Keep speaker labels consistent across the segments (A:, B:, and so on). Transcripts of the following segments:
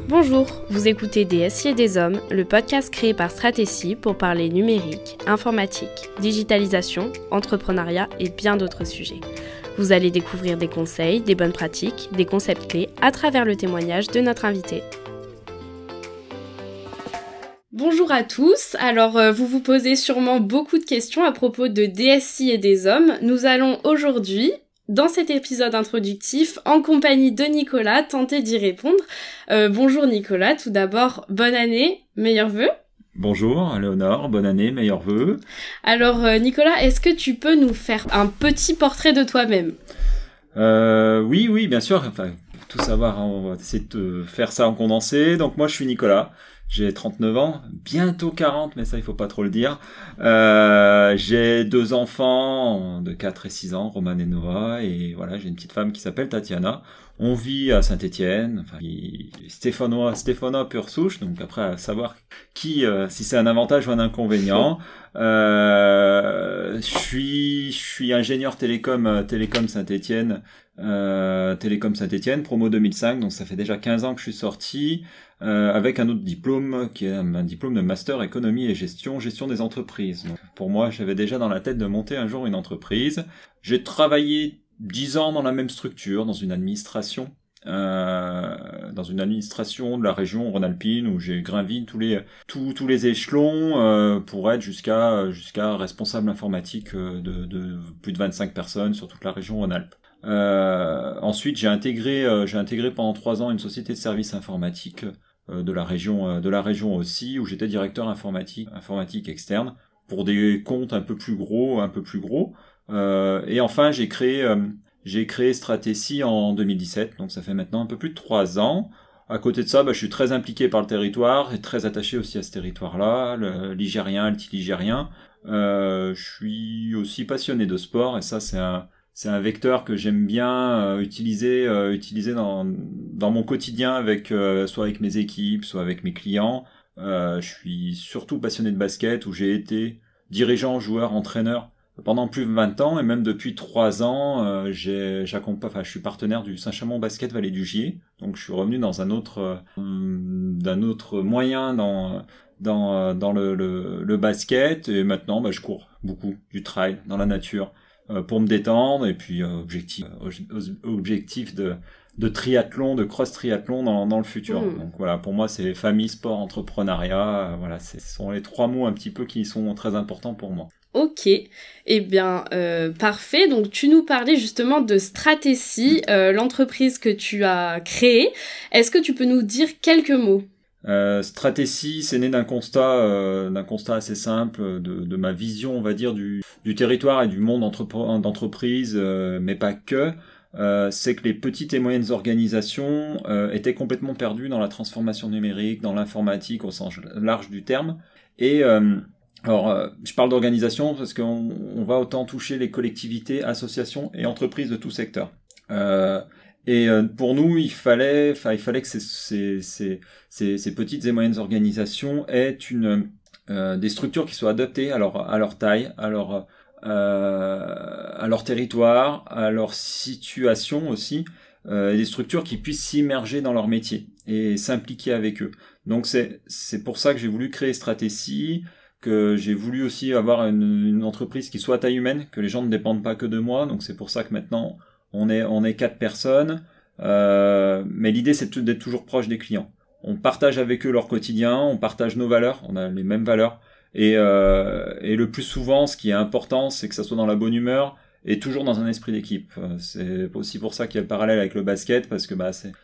A: Bonjour, vous écoutez Des SI et des Hommes, le podcast créé par Stratégie pour parler numérique, informatique, digitalisation, entrepreneuriat et bien d'autres sujets. Vous allez découvrir des conseils, des bonnes pratiques, des concepts clés à travers le témoignage de notre invité. Bonjour à tous, alors vous vous posez sûrement beaucoup de questions à propos de DSI et des hommes. Nous allons aujourd'hui, dans cet épisode introductif, en compagnie de Nicolas, tenter d'y répondre. Bonjour Nicolas, tout d'abord, bonne année, meilleurs vœux.
B: Bonjour Léonore, bonne année, meilleurs vœux.
A: Alors Nicolas, est-ce que tu peux nous faire un petit portrait de toi-même ?
B: Oui, bien sûr, enfin, tout savoir, on va essayer de faire ça en condensé. Donc moi je suis Nicolas. J'ai 39 ans, bientôt 40, mais ça il faut pas trop le dire. J'ai 2 enfants de 4 et 6 ans, Roman et Noah, et voilà, j'ai une petite femme qui s'appelle Tatiana. On vit à Saint-Étienne, enfin, Stéphanois pure souche, donc après à savoir si c'est un avantage ou un inconvénient. Je suis ingénieur télécom Saint-Étienne, promo 2005, donc ça fait déjà 15 ans que je suis sorti. Avec un autre diplôme qui est un diplôme de master économie et gestion des entreprises. Donc, pour moi, j'avais déjà dans la tête de monter un jour une entreprise. J'ai travaillé 10 ans dans la même structure, dans une administration de la région Rhône-Alpine où j'ai gravi tous les échelons pour être jusqu'à responsable informatique de plus de 25 personnes sur toute la région Rhône-Alpes. Ensuite, j'ai intégré pendant 3 ans une société de services informatiques de la région aussi, où j'étais directeur informatique externe pour des comptes un peu plus gros. Et enfin, j'ai créé Stratégie en 2017, donc ça fait maintenant un peu plus de 3 ans. À côté de ça, je suis très impliqué par le territoire et très attaché aussi à ce territoire-là, le ligérien, le Petit-Ligérien. Je suis aussi passionné de sport et ça, c'est un vecteur que j'aime bien utiliser dans mon quotidien soit avec mes équipes, soit avec mes clients. Je suis surtout passionné de basket où j'ai été dirigeant, joueur, entraîneur pendant plus de 20 ans et même depuis 3 ans, je suis partenaire du Saint-Chamond Basket Vallée du Gier. Donc je suis revenu dans d'un autre moyen dans le basket et maintenant je cours beaucoup du trail dans la nature. Pour me détendre et puis objectif de triathlon, de cross triathlon dans le futur. Donc voilà, pour moi c'est famille, sport, entrepreneuriat, voilà, ce sont les 3 mots un petit peu qui sont très importants pour moi.
A: Ok, eh bien parfait, donc tu nous parlais justement de Stratégie, l'entreprise que tu as créée. Est-ce que tu peux nous dire quelques mots ?
B: Stratégie, c'est né d'un constat assez simple de ma vision, on va dire, du territoire et du monde d'entreprise, mais pas que. C'est que les petites et moyennes organisations étaient complètement perdues dans la transformation numérique, dans l'informatique au sens large du terme. Et je parle d'organisation parce qu'on va autant toucher les collectivités, associations et entreprises de tout secteur. Pour nous, il fallait que ces petites et moyennes organisations aient des structures qui soient adaptées à leur taille, à leur territoire, à leur situation aussi, des structures qui puissent s'immerger dans leur métier et s'impliquer avec eux. Donc c'est pour ça que j'ai voulu créer Stratégie, que j'ai voulu aussi avoir une entreprise qui soit à taille humaine, que les gens ne dépendent pas que de moi. Donc c'est pour ça que maintenant on est 4 personnes, mais l'idée c'est d'être toujours proche des clients. On partage avec eux leur quotidien, on partage nos valeurs, on a les mêmes valeurs, et le plus souvent, ce qui est important, c'est que ça soit dans la bonne humeur et toujours dans un esprit d'équipe. C'est aussi pour ça qu'il y a le parallèle avec le basket, parce que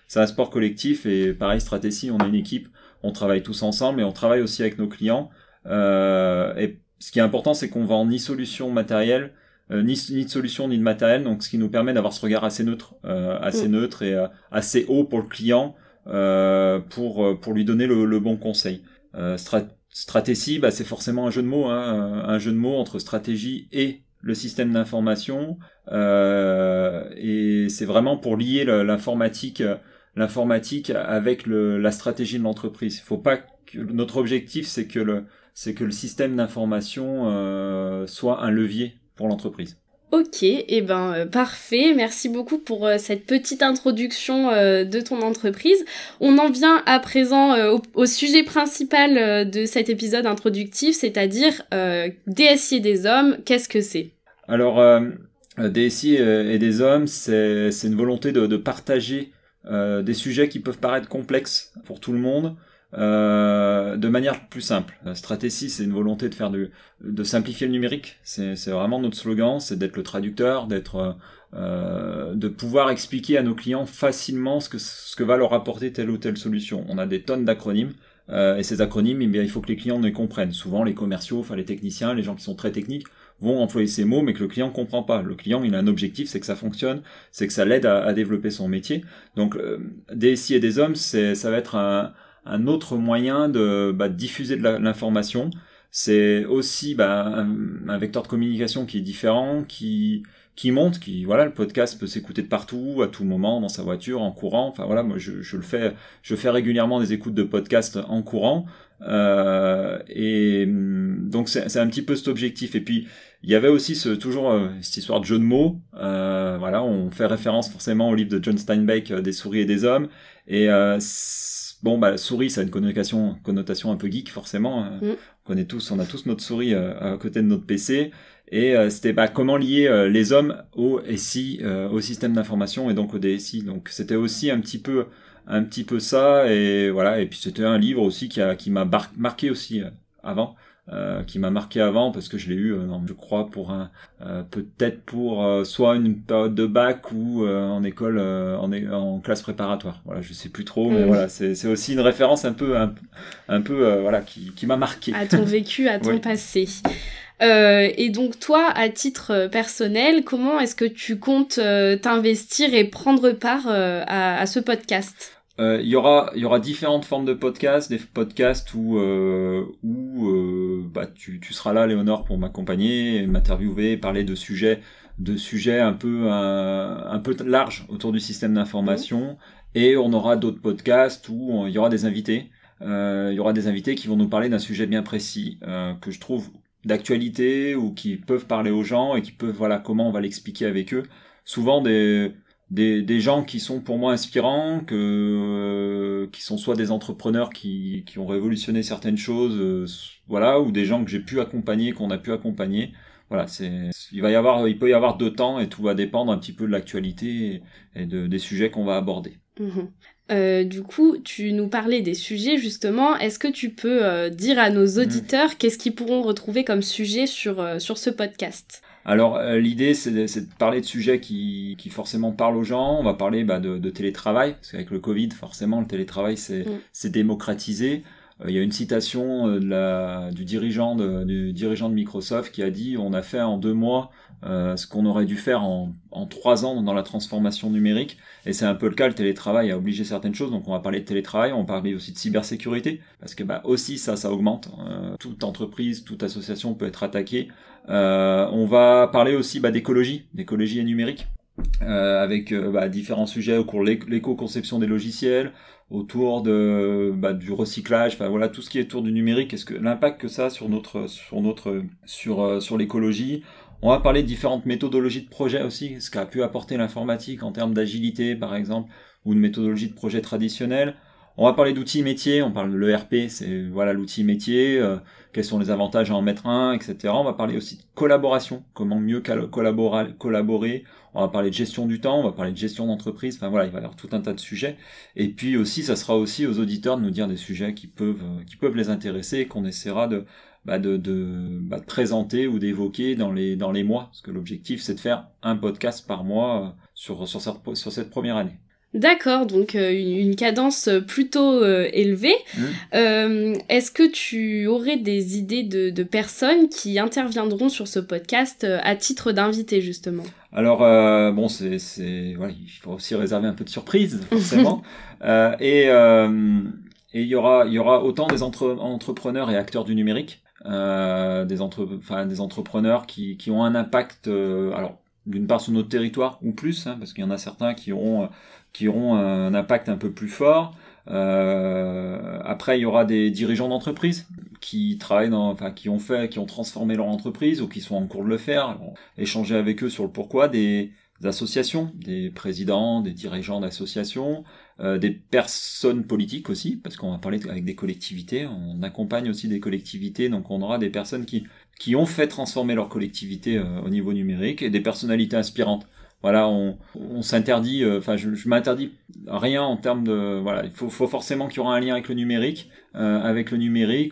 B: c'est un sport collectif, et pareil, Stratégie, on est une équipe, on travaille tous ensemble, et on travaille aussi avec nos clients. Et ce qui est important, c'est qu'on vend ni solution matérielle, ni de solution ni de matériel, donc ce qui nous permet d'avoir ce regard assez neutre et assez haut pour le client, pour lui donner le bon conseil. Stratégie, c'est forcément un jeu de mots entre stratégie et le système d'information, et c'est vraiment pour lier l'informatique avec la stratégie de l'entreprise. Il faut pas que notre objectif, c'est que le système d'information soit un levier pour l'entreprise.
A: Ok, et parfait. Merci beaucoup pour cette petite introduction de ton entreprise. On en vient à présent au sujet principal de cet épisode introductif, c'est-à-dire DSI et des hommes. Qu'est-ce que c'est ?
B: Alors, DSI et des hommes, c'est une volonté de partager des sujets qui peuvent paraître complexes pour tout le monde, de manière plus simple. Stratégie, c'est une volonté de simplifier le numérique. C'est vraiment notre slogan, c'est d'être le traducteur, de pouvoir expliquer à nos clients facilement ce que va leur apporter telle ou telle solution. On a des tonnes d'acronymes. Et ces acronymes, eh bien, il faut que les clients les comprennent. Souvent, les commerciaux, les techniciens, les gens qui sont très techniques vont employer ces mots, mais que le client comprend pas. Le client, il a un objectif, c'est que ça fonctionne, c'est que ça l'aide à développer son métier. Donc, DSI et des hommes, ça va être un autre moyen de diffuser de l'information. C'est aussi un vecteur de communication qui est différent, qui monte, le podcast peut s'écouter de partout, à tout moment, dans sa voiture, en courant. Enfin voilà, moi je fais régulièrement des écoutes de podcasts en courant, et donc c'est un petit peu cet objectif. Et puis il y avait aussi toujours cette histoire de jeu de mots. On fait référence forcément au livre de John Steinbeck, Des souris et des hommes, et souris, ça a une connotation un peu geek forcément. On a tous notre souris à côté de notre PC. Et c'était comment lier les hommes au SI, au système d'information, et donc au DSI. Donc c'était aussi un petit peu ça, et voilà. Et puis c'était un livre aussi qui m'a marqué aussi avant. Qui m'a marqué avant parce que je l'ai eu, je crois, peut-être pour soit une période de bac ou en école, en classe préparatoire. Voilà, je sais plus trop, mais voilà, c'est aussi une référence un peu qui m'a marqué.
A: À ton vécu, à ton passé. Et donc toi, à titre personnel, comment est-ce que tu comptes t'investir et prendre part à ce podcast ?
B: Il y aura différentes formes de podcasts, des podcasts où tu seras là, Léonore, pour m'accompagner, m'interviewer, parler de sujets un peu larges autour du système d'information. Et on aura d'autres podcasts où il y aura des invités. Il y aura des invités qui vont nous parler d'un sujet bien précis que je trouve d'actualité, ou qui peuvent parler aux gens et qui peuvent, comment on va l'expliquer avec eux. Souvent des gens qui sont pour moi inspirants, qui sont soit des entrepreneurs qui ont révolutionné certaines choses, ou des gens que j'ai pu accompagner, qu'on a pu accompagner. Voilà, il peut y avoir deux temps, et tout va dépendre un petit peu de l'actualité et des sujets qu'on va aborder.
A: Du coup, tu nous parlais des sujets, justement. Est-ce que tu peux dire à nos auditeurs qu'est-ce qu'ils pourront retrouver comme sujet sur ce podcast ?
B: Alors l'idée, c'est de parler de sujets qui forcément parlent aux gens. On va parler de télétravail, parce qu'avec le Covid, forcément, le télétravail c'est démocratisé. Il y a une citation du dirigeant de Microsoft qui a dit: on a fait en 2 mois ce qu'on aurait dû faire en 3 ans dans la transformation numérique. Et c'est un peu le cas. Le télétravail a obligé certaines choses, donc on va parler de télétravail, on va parler aussi de cybersécurité, parce que aussi ça augmente. Toute entreprise, toute association peut être attaquée. On va parler aussi d'écologie et numérique, avec différents sujets autour de l'éco-conception des logiciels, autour du recyclage, tout ce qui est autour du numérique, est-ce que l'impact que ça a sur l'écologie. On va parler de différentes méthodologies de projet aussi, ce qu'a pu apporter l'informatique en termes d'agilité par exemple, ou de méthodologie de projet traditionnelle. On va parler d'outils métiers, on parle de l'ERP, c'est l'outil métier, quels sont les avantages à en mettre un, etc. On va parler aussi de collaboration, comment mieux collaborer. On va parler de gestion du temps, on va parler de gestion d'entreprise. Il va y avoir tout un tas de sujets. Et puis aussi, ça sera aussi aux auditeurs de nous dire des sujets qui peuvent les intéresser, et qu'on essaiera de présenter ou d'évoquer dans les mois. Parce que l'objectif, c'est de faire un podcast par mois sur cette première année.
A: D'accord, donc une cadence plutôt élevée. Est-ce que tu aurais des idées de personnes qui interviendront sur ce podcast à titre d'invité, justement ?
B: Alors, il faut aussi réserver un peu de surprise, forcément. Et il y aura autant des entrepreneurs et acteurs du numérique, des entrepreneurs qui ont un impact, d'une part sur notre territoire ou plus, parce qu'il y en a certains qui auront un impact un peu plus fort. Après, il y aura des dirigeants d'entreprise qui travaillent qui ont transformé leur entreprise ou qui sont en cours de le faire. Alors, échanger avec eux sur le pourquoi, des associations, des présidents, des dirigeants d'associations, des personnes politiques aussi, parce qu'on va parler avec des collectivités, on accompagne aussi des collectivités, donc on aura des personnes qui ont fait transformer leur collectivité au niveau numérique et des personnalités inspirantes. Voilà, on s'interdit, je m'interdis rien en termes de, voilà, il faut forcément qu'il y aura un lien avec le numérique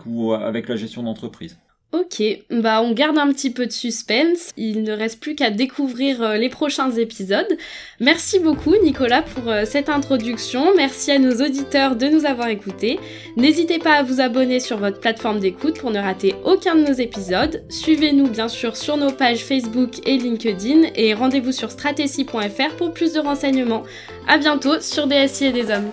B: ou avec la gestion d'entreprise.
A: Ok, on garde un petit peu de suspense, il ne reste plus qu'à découvrir les prochains épisodes. Merci beaucoup Nicolas pour cette introduction, merci à nos auditeurs de nous avoir écoutés. N'hésitez pas à vous abonner sur votre plateforme d'écoute pour ne rater aucun de nos épisodes. Suivez-nous bien sûr sur nos pages Facebook et LinkedIn et rendez-vous sur strategy.fr pour plus de renseignements. À bientôt sur DSI et des hommes.